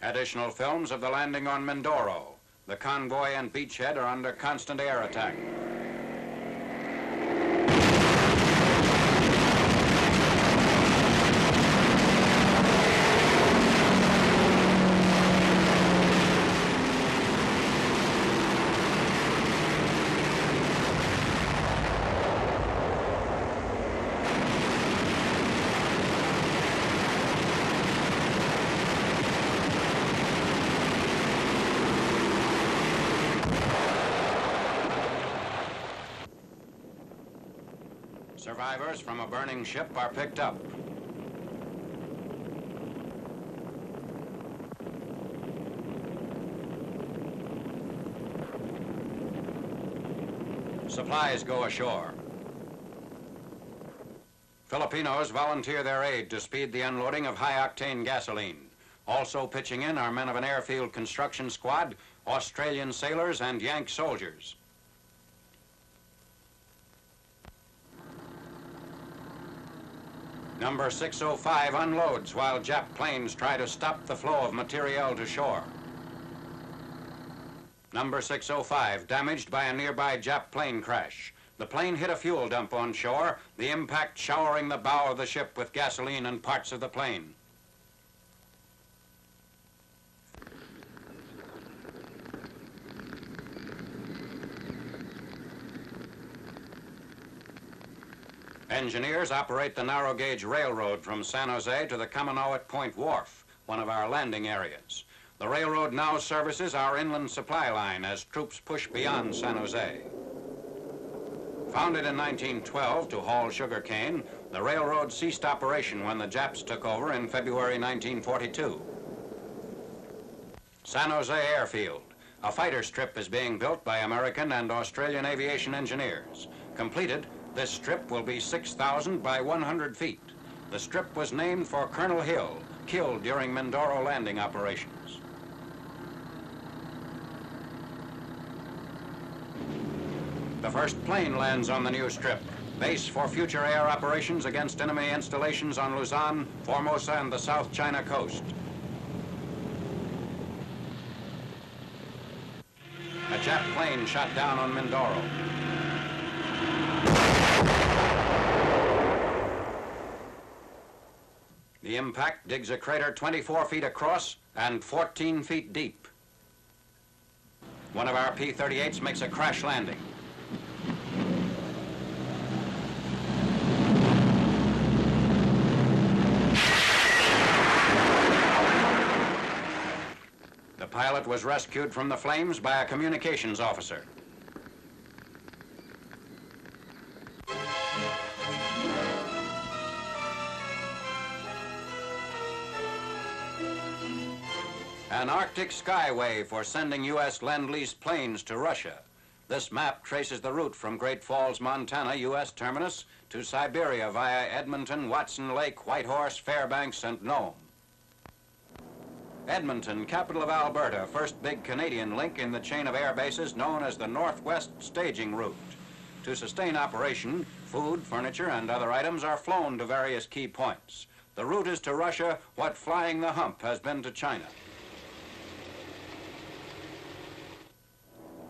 Additional films of the landing on Mindoro. The convoy and beachhead are under constant air attack. Survivors from a burning ship are picked up. Supplies go ashore. Filipinos volunteer their aid to speed the unloading of high-octane gasoline. Also pitching in are men of an airfield construction squad, Australian sailors, and Yank soldiers. Number 605 unloads while Jap planes try to stop the flow of materiel to shore. Number 605 damaged by a nearby Jap plane crash. The plane hit a fuel dump on shore, the impact showering the bow of the ship with gasoline and parts of the plane. Engineers operate the narrow gauge railroad from San Jose to the Kamanawit Point Wharf, one of our landing areas. The railroad now services our inland supply line as troops push beyond San Jose. Founded in 1912 to haul sugar cane, the railroad ceased operation when the Japs took over in February 1942. San Jose Airfield. A fighter strip is being built by American and Australian aviation engineers. Completed, this strip will be 6,000 by 100 feet. The strip was named for Colonel Hill, killed during Mindoro landing operations. The first plane lands on the new strip, base for future air operations against enemy installations on Luzon, Formosa, and the South China coast. A Jap plane shot down on Mindoro. The impact digs a crater 24 feet across and 14 feet deep. One of our P-38s makes a crash landing. The pilot was rescued from the flames by a communications officer. An Arctic skyway for sending U.S. Lend-Lease planes to Russia. This map traces the route from Great Falls, Montana, U.S. terminus, to Siberia via Edmonton, Watson Lake, Whitehorse, Fairbanks, and Nome. Edmonton, capital of Alberta, first big Canadian link in the chain of air bases known as the Northwest Staging Route. To sustain operation, food, furniture, and other items are flown to various key points. The route is to Russia what flying the hump has been to China.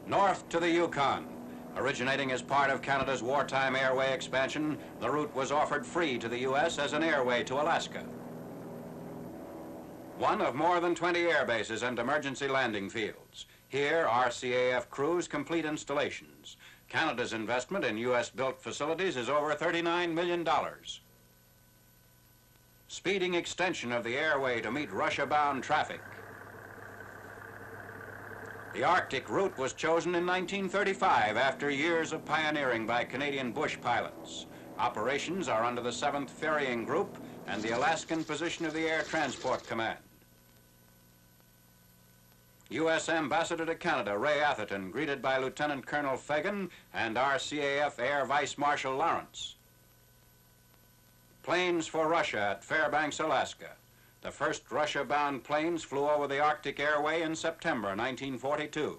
North to the Yukon. Originating as part of Canada's wartime airway expansion, the route was offered free to the U.S. as an airway to Alaska. One of more than 20 air bases and emergency landing fields. Here, RCAF crews complete installations. Canada's investment in U.S.-built facilities is over $39 million. Speeding extension of the airway to meet Russia-bound traffic. The Arctic route was chosen in 1935 after years of pioneering by Canadian bush pilots. Operations are under the 7th Ferrying Group and the Alaskan Position of the Air Transport Command. U.S. Ambassador to Canada, Ray Atherton, greeted by Lieutenant Colonel Fagan and RCAF Air Vice Marshal Lawrence. Planes for Russia at Fairbanks, Alaska. The first Russia-bound planes flew over the Arctic Airway in September 1942.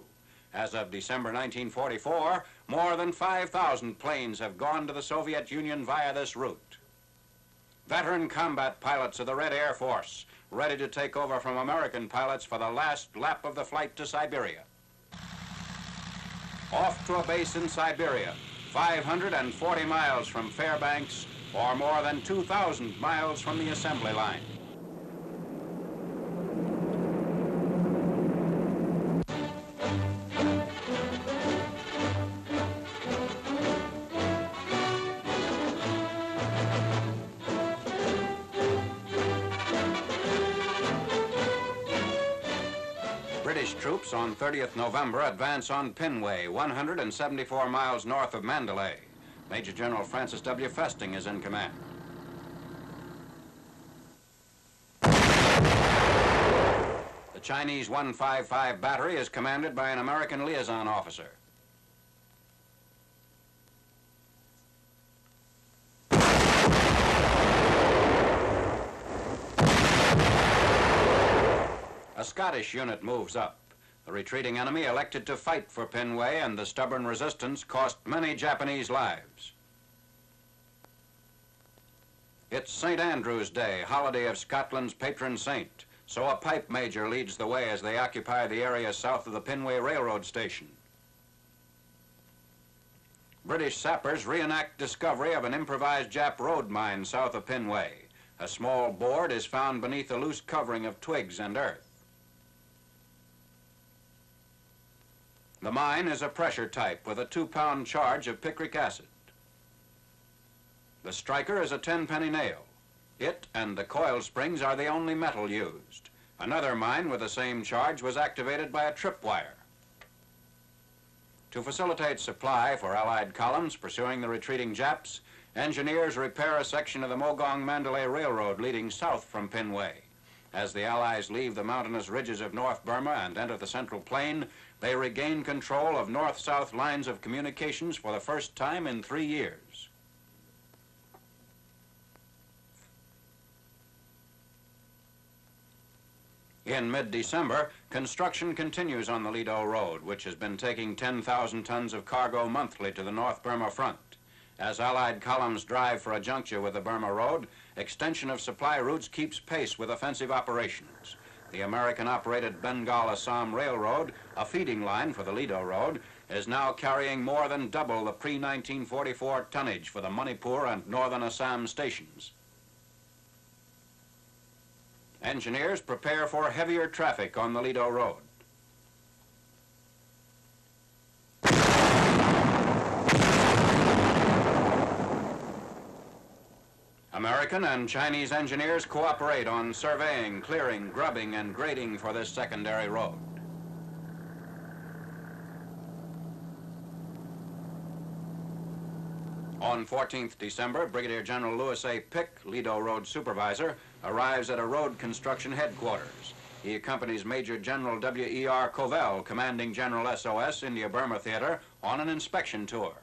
As of December 1944, more than 5,000 planes have gone to the Soviet Union via this route. Veteran combat pilots of the Red Air Force, ready to take over from American pilots for the last lap of the flight to Siberia. Off to a base in Siberia, 540 miles from Fairbanks, or more than 2,000 miles from the assembly line. British troops on 30th November advance on Pinway, 174 miles north of Mandalay. Major General Francis W. Festing is in command. The Chinese 155 battery is commanded by an American liaison officer. A Scottish unit moves up. The retreating enemy elected to fight for Pinway, and the stubborn resistance cost many Japanese lives. It's St. Andrew's Day, holiday of Scotland's patron saint, so a pipe major leads the way as they occupy the area south of the Pinway Railroad Station. British sappers reenact discovery of an improvised Jap road mine south of Pinway. A small board is found beneath a loose covering of twigs and earth. The mine is a pressure type with a 2-pound charge of picric acid. The striker is a 10-penny nail. It and the coil springs are the only metal used. Another mine with the same charge was activated by a tripwire. To facilitate supply for Allied columns pursuing the retreating Japs, engineers repair a section of the Mogong-Mandalay Railroad leading south from Pinway. As the Allies leave the mountainous ridges of North Burma and enter the Central Plain, they regain control of north-south lines of communications for the first time in 3 years. In mid-December, construction continues on the Lido Road, which has been taking 10,000 tons of cargo monthly to the North Burma front. As Allied columns drive for a juncture with the Burma Road, extension of supply routes keeps pace with offensive operations. The American-operated Bengal-Assam Railroad, a feeding line for the Lido Road, is now carrying more than double the pre-1944 tonnage for the Manipur and northern Assam stations. Engineers prepare for heavier traffic on the Lido Road. American and Chinese engineers cooperate on surveying, clearing, grubbing, and grading for this secondary road. On 14th December, Brigadier General Louis A. Pick, Lido Road supervisor, arrives at a road construction headquarters. He accompanies Major General W.E.R. Covell, commanding General SOS India-Burma Theater, on an inspection tour.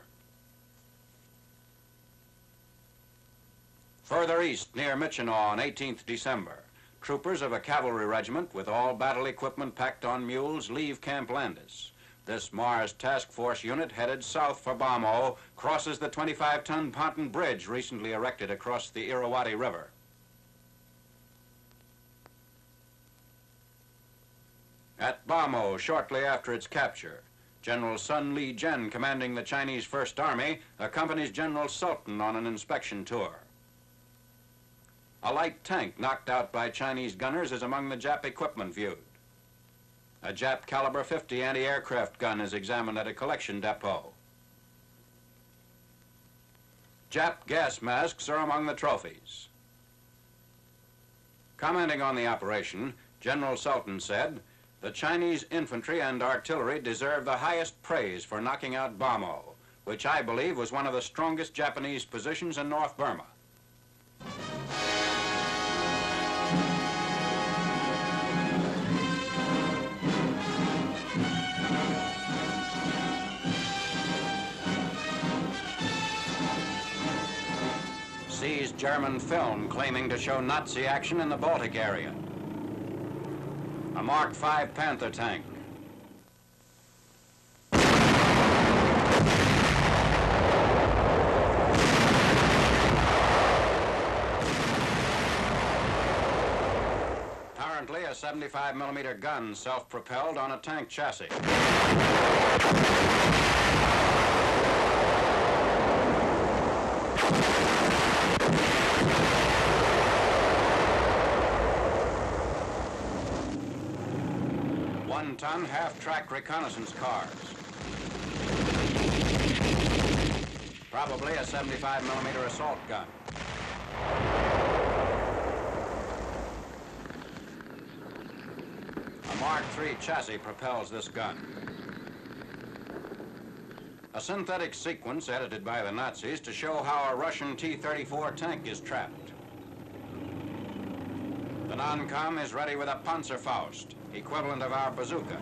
Further east, near Michinaw, on 18th December, troopers of a cavalry regiment with all battle equipment packed on mules leave Camp Landis. This Mars Task Force unit, headed south for Bamo, crosses the 25-ton pontoon bridge recently erected across the Irrawaddy River. At Bamo, shortly after its capture, General Sun Li-jen, commanding the Chinese First Army, accompanies General Sultan on an inspection tour. A light tank knocked out by Chinese gunners is among the Jap equipment viewed. A Jap caliber .50 anti-aircraft gun is examined at a collection depot. Jap gas masks are among the trophies. Commenting on the operation, General Sultan said, "The Chinese infantry and artillery deserve the highest praise for knocking out Bamo, which I believe was one of the strongest Japanese positions in North Burma." Seized German film claiming to show Nazi action in the Baltic area. A Mark V Panther tank. 75mm gun, self-propelled on a tank chassis. One-ton half-track reconnaissance cars. Probably a 75mm assault gun. A Mark III chassis propels this gun. A synthetic sequence edited by the Nazis to show how a Russian T-34 tank is trapped. The non-com is ready with a Panzerfaust, equivalent of our bazooka.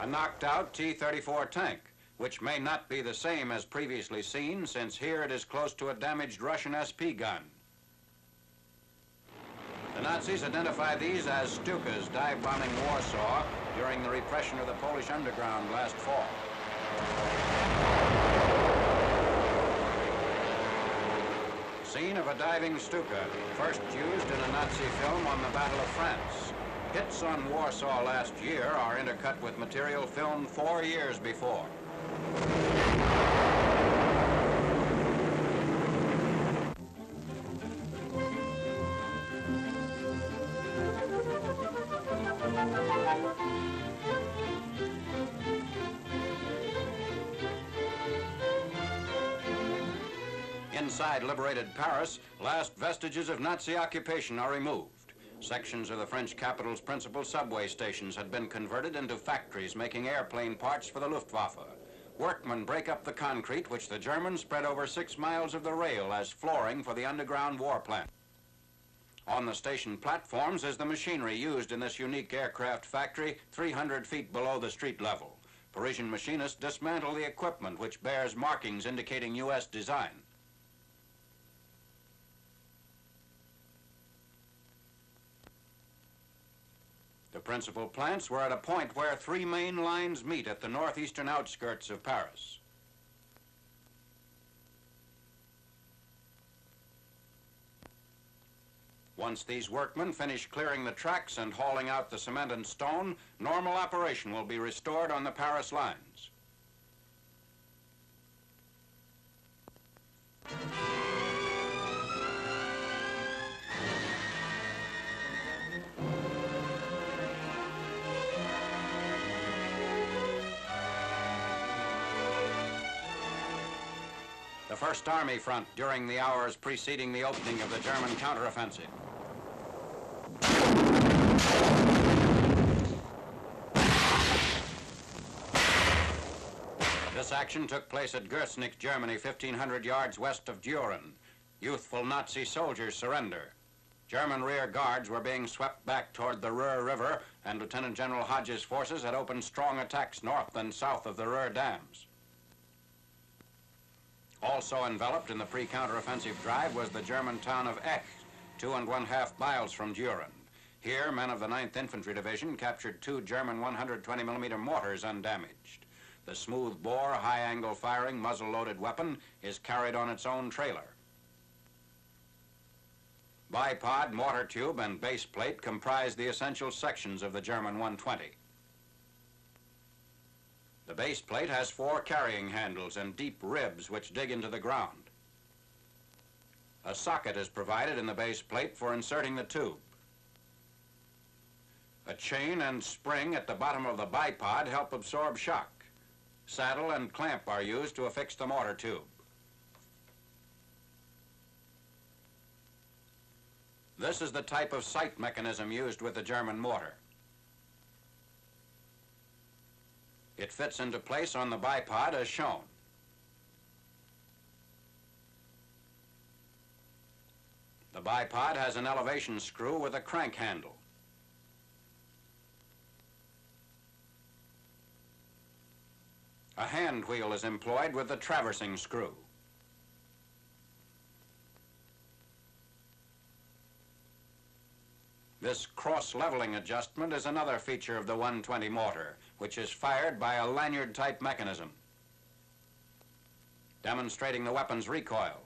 A knocked-out T-34 tank, which may not be the same as previously seen, since here it is close to a damaged Russian SP gun. The Nazis identified these as Stukas dive-bombing Warsaw during the repression of the Polish underground last fall. Scene of a diving Stuka, first used in a Nazi film on the Battle of France. Hits on Warsaw last year are intercut with material filmed 4 years before. Inside liberated Paris, last vestiges of Nazi occupation are removed. Sections of the French capital's principal subway stations had been converted into factories making airplane parts for the Luftwaffe. Workmen break up the concrete, which the Germans spread over 6 miles of the rail as flooring for the underground war plant. On the station platforms is the machinery used in this unique aircraft factory 300 feet below the street level. Parisian machinists dismantle the equipment, which bears markings indicating U.S. design. The principal plants were at a point where 3 main lines meet at the northeastern outskirts of Paris. Once these workmen finish clearing the tracks and hauling out the cement and stone, normal operation will be restored on the Paris lines. The First Army front during the hours preceding the opening of the German counteroffensive. This action took place at Görsnich, Germany, 1,500 yards west of Düren. Youthful Nazi soldiers surrender. German rear guards were being swept back toward the Ruhr River, and Lieutenant General Hodges' forces had opened strong attacks north and south of the Ruhr dams. Also enveloped in the pre-counteroffensive drive was the German town of Echt, 2½ miles from Düren. Here, men of the 9th Infantry Division captured 2 German 120mm mortars undamaged. The smooth-bore, high-angle firing, muzzle-loaded weapon is carried on its own trailer. Bipod, mortar tube, and base plate comprise the essential sections of the German 120. The base plate has 4 carrying handles and deep ribs which dig into the ground. A socket is provided in the base plate for inserting the tube. A chain and spring at the bottom of the bipod help absorb shock. Saddle and clamp are used to affix the mortar tube. This is the type of sight mechanism used with the German mortar. It fits into place on the bipod as shown. The bipod has an elevation screw with a crank handle. A hand wheel is employed with the traversing screw. This cross-leveling adjustment is another feature of the 120 mortar, which is fired by a lanyard-type mechanism, demonstrating the weapon's recoil.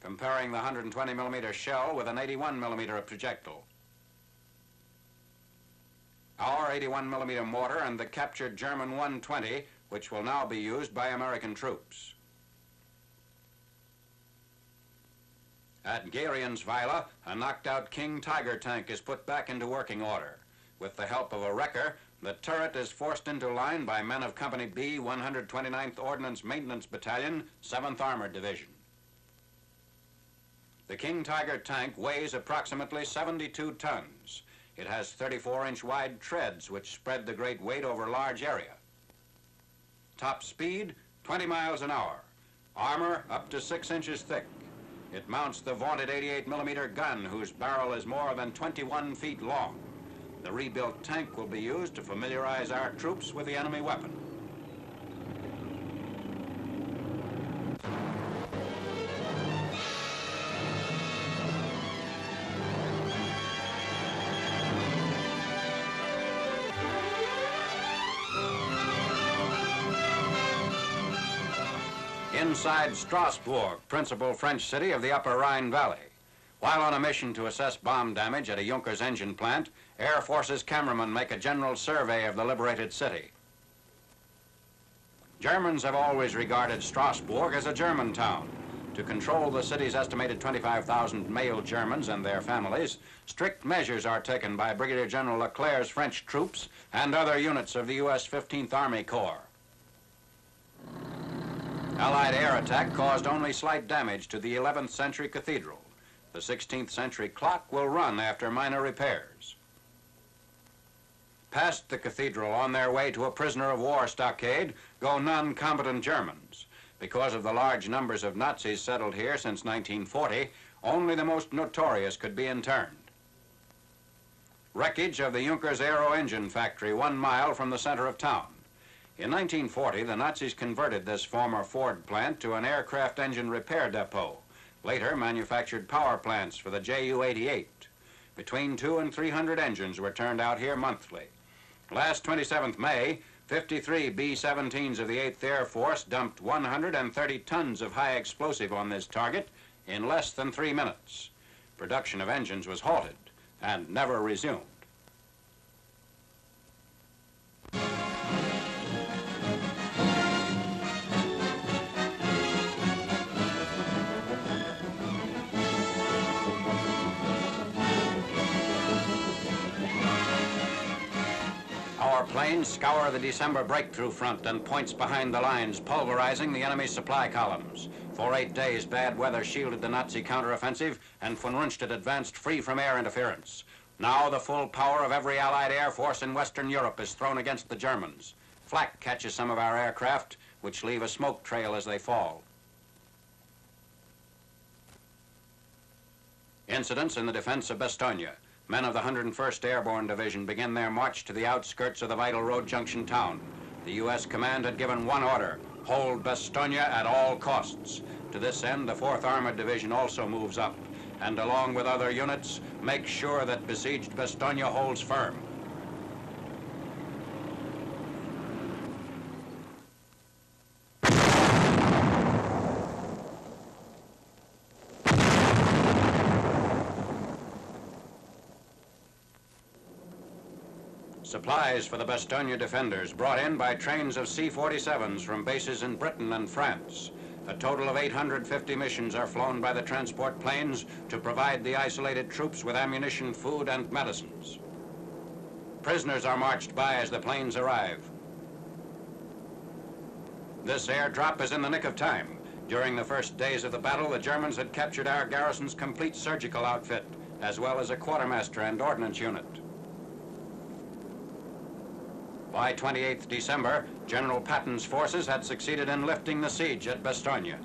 comparing the 120 millimeter shell with an 81 millimeter projectile. Our 81 millimeter mortar and the captured German 120, which will now be used by American troops. At Geriensweiler, a knocked-out King Tiger tank is put back into working order. With the help of a wrecker, the turret is forced into line by men of Company B, 129th Ordnance Maintenance Battalion, 7th Armored Division. The King Tiger tank weighs approximately 72 tons. It has 34-inch wide treads which spread the great weight over a large area. Top speed, 20 miles an hour. Armor up to 6 inches thick. It mounts the vaunted 88 millimeter gun whose barrel is more than 21 feet long. The rebuilt tank will be used to familiarize our troops with the enemy weapon. Inside Strasbourg, principal French city of the Upper Rhine Valley. While on a mission to assess bomb damage at a Junkers engine plant, Air Force's cameramen make a general survey of the liberated city. Germans have always regarded Strasbourg as a German town. To control the city's estimated 25,000 male Germans and their families, strict measures are taken by Brigadier General Leclerc's French troops and other units of the U.S. 15th Army Corps. Allied air attack caused only slight damage to the 11th century cathedral. The 16th century clock will run after minor repairs. Past the cathedral on their way to a prisoner of war stockade go non-combatant Germans. Because of the large numbers of Nazis settled here since 1940, only the most notorious could be interned. Wreckage of the Junkers Aero engine factory 1 mile from the center of town. In 1940, the Nazis converted this former Ford plant to an aircraft engine repair depot. Later, manufactured power plants for the Ju-88. Between 200 and 300 engines were turned out here monthly. Last 27th May, 53 B-17s of the 8th Air Force dumped 130 tons of high explosive on this target in less than 3 minutes. Production of engines was halted and never resumed. Our planes scour the December breakthrough front and points behind the lines, pulverizing the enemy's supply columns. For 8 days, bad weather shielded the Nazi counteroffensive, and von Rundstedt advanced free from air interference. Now the full power of every Allied air force in Western Europe is thrown against the Germans. Flak catches some of our aircraft, which leave a smoke trail as they fall. Incidents in the defense of Bastogne. Men of the 101st Airborne Division begin their march to the outskirts of the vital road junction town. The U.S. command had given one order: hold Bastogne at all costs. To this end, the 4th Armored Division also moves up, and along with other units, make sure that besieged Bastogne holds firm. Supplies for the Bastogne defenders brought in by trains of C-47s from bases in Britain and France. A total of 850 missions are flown by the transport planes to provide the isolated troops with ammunition, food, and medicines. Prisoners are marched by as the planes arrive. This airdrop is in the nick of time. During the first days of the battle, the Germans had captured our garrison's complete surgical outfit, as well as a quartermaster and ordnance unit. By 28th December, General Patton's forces had succeeded in lifting the siege at Bastogne.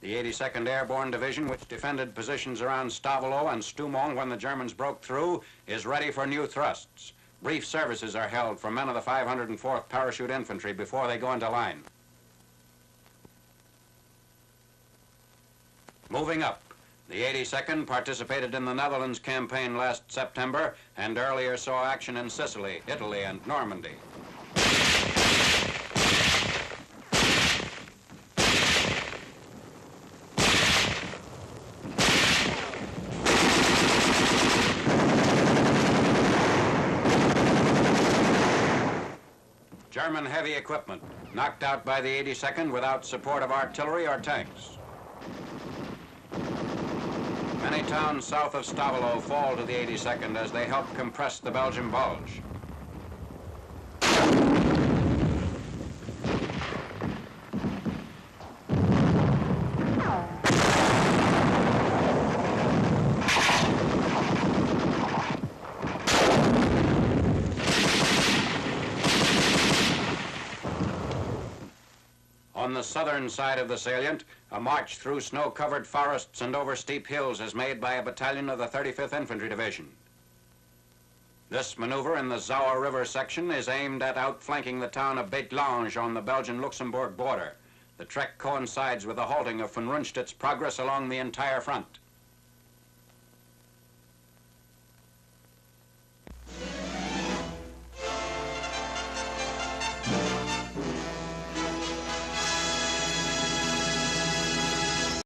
The 82nd Airborne Division, which defended positions around Stavelot and Stoumont when the Germans broke through, is ready for new thrusts. Brief services are held for men of the 504th Parachute Infantry before they go into line. Moving up. The 82nd participated in the Netherlands campaign last September and earlier saw action in Sicily, Italy, and Normandy. German heavy equipment, knocked out by the 82nd without support of artillery or tanks. Many towns south of Stavelo fall to the 82nd as they help compress the Belgian Bulge. On the southern side of the salient, a march through snow-covered forests and over steep hills is made by a battalion of the 35th Infantry Division. This maneuver in the Sauer River section is aimed at outflanking the town of Beit-Lange on the Belgian-Luxembourg border. The trek coincides with the halting of von Rundstedt's progress along the entire front.